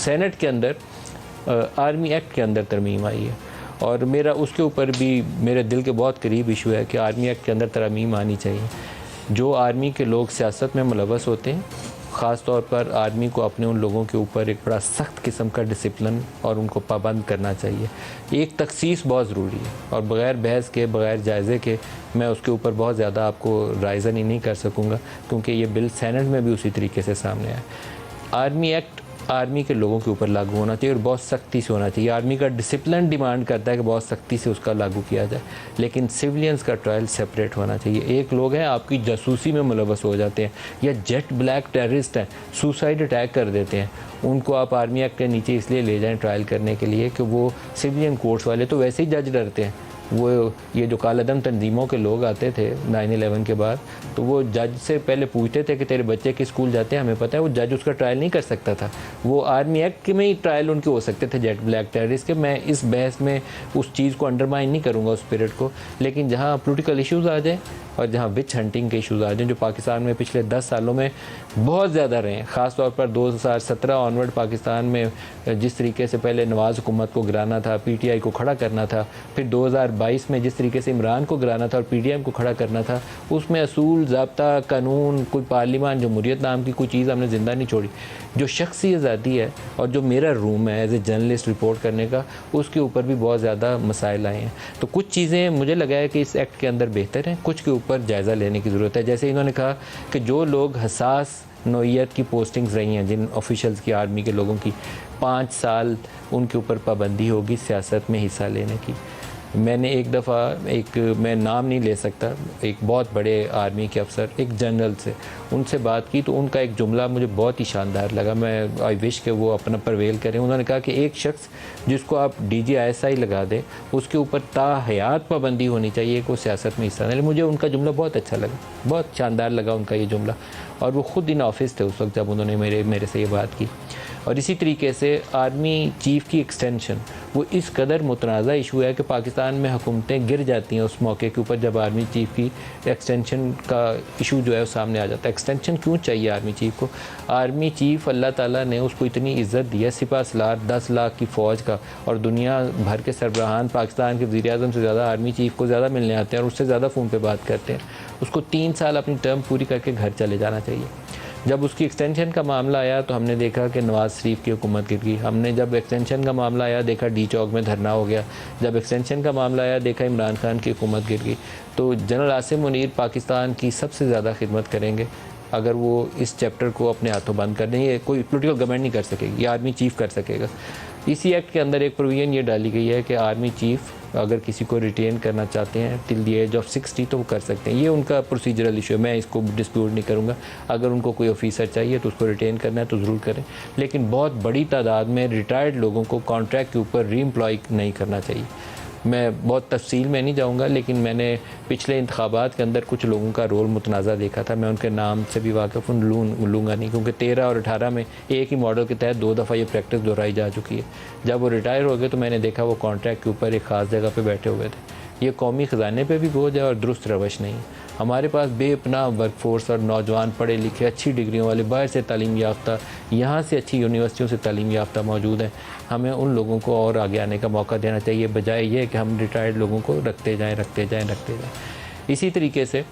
Senate के अंदर army act के अंदर तरमीम आई है और मेरा उसके ऊपर भी मेरे दिल के बहुत करीब इशू है कि आर्मी एक्ट के अंदर तरमीम आनी चाहिए। जो आर्मी के लोग सियासत में मुलव्वस होते हैं, ख़ास तौर पर आर्मी को अपने उन लोगों के ऊपर एक बड़ा सख्त किस्म का डिसिप्लिन और उनको पाबंद करना चाहिए। एक तखसीस बहुत ज़रूरी है और बग़ैर बहस के, बग़ैर जायज़े के मैं उसके ऊपर बहुत ज़्यादा आपको रायज़नी नहीं कर सकूँगा, क्योंकि ये बिल सेनेट में भी उसी तरीके से सामने आया। आर्मी एक्ट आर्मी के लोगों के ऊपर लागू होना चाहिए और बहुत सख्ती से होना चाहिए। आर्मी का डिसिप्लिन डिमांड करता है कि बहुत सख्ती से उसका लागू किया जाए, लेकिन सिविलियंस का ट्रायल सेपरेट होना चाहिए। एक लोग हैं आपकी जासूसी में मुलव्वस हो जाते हैं या जेट ब्लैक टेररिस्ट हैं, सुसाइड अटैक कर देते हैं, उनको आप आर्मी एक्ट के नीचे इसलिए ले जाएं ट्रायल करने के लिए कि वो सिविलियन कोर्ट्स वाले तो वैसे ही जज डरते हैं। वो ये जो कालादम तंजीमों के लोग आते थे 9/11 के बाद, तो वो जज से पहले पूछते थे कि तेरे बच्चे किस स्कूल जाते हैं, हमें पता है। वो जज उसका ट्रायल नहीं कर सकता था, वो आर्मी एक्ट में ही ट्रायल उनके हो सकते थे जेट ब्लैक टेररिस्ट के। मैं इस बहस में उस चीज़ को अंडरमाइन नहीं करूँगा, उस स्पिरिट को, लेकिन जहाँ पोलिटिकल इशूज़ आ जाए और जहाँ विच हंटिंग के इशूज़ आ जाएँ, जो पाकिस्तान में पिछले 10 सालों में बहुत ज़्यादा रहे हैं, ख़ास तौर पर 2017 ऑनवर्ड पाकिस्तान में जिस तरीके से पहले नवाज़ हुकूमत को गिराना था, PTI को खड़ा करना था, फिर 2022 में जिस तरीके से इमरान को गिराना था और PDM को खड़ा करना था, उसमें असूल, ज़ाब्ता, कानून, कोई पार्लिमान, जमहूरियत नाम की कोई चीज़ हमने ज़िंदा नहीं छोड़ी। जो शख्सी आज़ादी है और जो मेरा रूम है एज ए जर्नलिस्ट रिपोर्ट करने का, उसके ऊपर भी बहुत ज़्यादा मसाइल आए हैं। तो कुछ चीज़ें मुझे लगा है कि इस एक्ट के अंदर बेहतर हैं, कुछ के ऊपर जायज़ा लेने की ज़रूरत है। जैसे इन्होंने कहा कि जो लोग हसास नौइयत की पोस्टिंग्स रही हैं, जिन ऑफिशल्स की, आर्मी के लोगों की, 5 साल उनके ऊपर पाबंदी होगी सियासत में हिस्सा लेने की। मैंने एक दफ़ा मैं नाम नहीं ले सकता, एक बहुत बड़े आर्मी के अफसर, एक जनरल से उनसे बात की, तो उनका एक जुमला मुझे बहुत ही शानदार लगा। मैं आई विश कि वो अपना परवेल करें। उन्होंने कहा कि एक शख्स जिसको आप DGISI लगा दें, उसके ऊपर ताहयात पाबंदी होनी चाहिए कि वो सियासत में हिस्सा ले। मुझे उनका जुमला बहुत अच्छा लगा, बहुत शानदार लगा उनका ये जुमला, और वो ख़ुद इन ऑफिस थे उस वक्त जब उन्होंने मेरे से ये बात की। और इसी तरीके से आर्मी चीफ़ की एक्सटेंशन, वो इस कदर मुतनाज़ा इशू है कि पाकिस्तान में हुकूमतें गिर जाती हैं उस मौके के ऊपर जब आर्मी चीफ़ की एक्सटेंशन का इशू जो है वो सामने आ जाता है। एक्सटेंशन क्यों चाहिए आर्मी चीफ़ को? आर्मी चीफ़ अल्लाह ताला ने उसको इतनी इज़्ज़त दी है, सिपह सलार 10 लाख की फ़ौज का, और दुनिया भर के सरबराहान पाकिस्तान के वज़ीर-ए-आज़म से ज़्यादा आर्मी चीफ़ को ज़्यादा मिलने आते हैं और उससे ज़्यादा फ़ोन पर बात करते हैं। उसको 3 साल अपनी टर्म पूरी करके घर चले जाना चाहिए। जब उसकी एक्सटेंशन का मामला आया तो हमने देखा कि नवाज़ शरीफ की हुकूमत गिर गई। हमने जब एक्सटेंशन का मामला आया देखा D चौक में धरना हो गया। जब एक्सटेंशन का मामला आया देखा इमरान खान की हुकूमत गिर गई। तो जनरल आसिम मुनीर पाकिस्तान की सबसे ज़्यादा खिदमत करेंगे अगर वो इस चैप्टर को अपने हाथों बंद कर दें। ये कोई पोलिटिकल गवर्नमेंट नहीं कर सकेगी, ये आर्मी चीफ़ कर सकेगा। इसी एक्ट के अंदर एक प्रोविजन ये डाली गई है कि आर्मी चीफ़ अगर किसी को रिटेन करना चाहते हैं टिल द एज ऑफ 60 तो वो कर सकते हैं। ये उनका प्रोसीजरल इशू है, मैं इसको डिस्प्यूट नहीं करूँगा। अगर उनको कोई ऑफिसर चाहिए तो उसको रिटेन करना है तो ज़रूर करें, लेकिन बहुत बड़ी तादाद में रिटायर्ड लोगों को कॉन्ट्रैक्ट के ऊपर रीएम्प्लॉय नहीं करना चाहिए। मैं बहुत तफसील में नहीं जाऊंगा, लेकिन मैंने पिछले इंतखाबात के अंदर कुछ लोगों का रोल मुतनाज़ा देखा था। मैं उनके नाम से भी वाकिफ़ लूँगा नहीं, क्योंकि 13 और 18 में एक ही मॉडल के तहत 2 दफ़ा ये प्रैक्टिस दोहराई जा चुकी है। जब वो रिटायर हो गए तो मैंने देखा वो कॉन्ट्रैक्ट के ऊपर एक ख़ास जगह पर बैठे हुए थे। ये कौमी ख़जाने पे भी बोझ है और दुरुस्त रवश नहीं। हमारे पास बेपनाह वर्कफोर्स और नौजवान पढ़े लिखे, अच्छी डिग्रियों वाले, बाहर से तालीम याफ्ता, यहाँ से अच्छी यूनिवर्सिटियों से तालीम याफ्ता मौजूद हैं। हमें उन लोगों को और आगे आने का मौका देना चाहिए, बजाय ये कि हम रिटायर्ड लोगों को रखते जाएँ। इसी तरीके से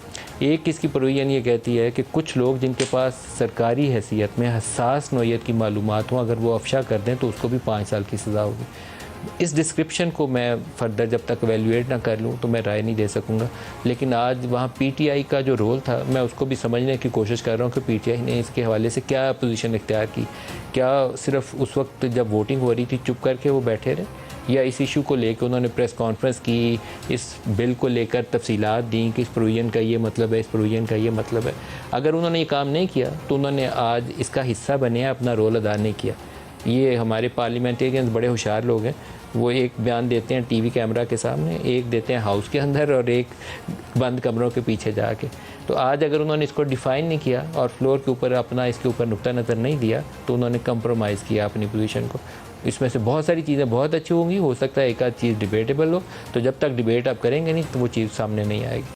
एक इसकी प्रोविजन ये कहती है कि कुछ लोग जिनके पास सरकारी हैसियत में हसास नौइयत की मालूमात हों, अगर वो अफशा कर दें तो उसको भी 5 साल की सज़ा होगी। इस डिस्क्रिप्शन को मैं फर्दर जब तक एवेल्यूएट ना कर लूँ तो मैं राय नहीं दे सकूँगा, लेकिन आज वहाँ PTI का जो रोल था मैं उसको भी समझने की कोशिश कर रहा हूँ कि PTI ने इसके हवाले से क्या पोजीशन इख्तियार की। क्या सिर्फ उस वक्त जब वोटिंग हो रही थी चुप करके वो बैठे रहे, या इस इशू को लेकर उन्होंने प्रेस कॉन्फ्रेंस की, इस बिल को लेकर तफसीलात दी कि इस प्रोविजन का ये मतलब है, इस प्रोविजन का ये मतलब है। अगर उन्होंने ये काम नहीं किया तो उन्होंने आज इसका हिस्सा बने, अपना रोल अदा नहीं किया। ये हमारे पार्लियामेंटेरियंस बड़े होशियार लोग हैं, वो एक बयान देते हैं टीवी कैमरा के सामने, एक देते हैं हाउस के अंदर और एक बंद कमरों के पीछे जाके। तो आज अगर उन्होंने इसको डिफ़ाइन नहीं किया और फ्लोर के ऊपर अपना इसके ऊपर नुक्ता नज़र नहीं दिया तो उन्होंने कंप्रोमाइज़ किया अपनी पोजीशन को। इसमें से बहुत सारी चीज़ें बहुत अच्छी होंगी, हो सकता है एक आध चीज़ डिबेटेबल हो, तो जब तक डिबेट आप करेंगे नहीं तो वो चीज़ सामने नहीं आएगी।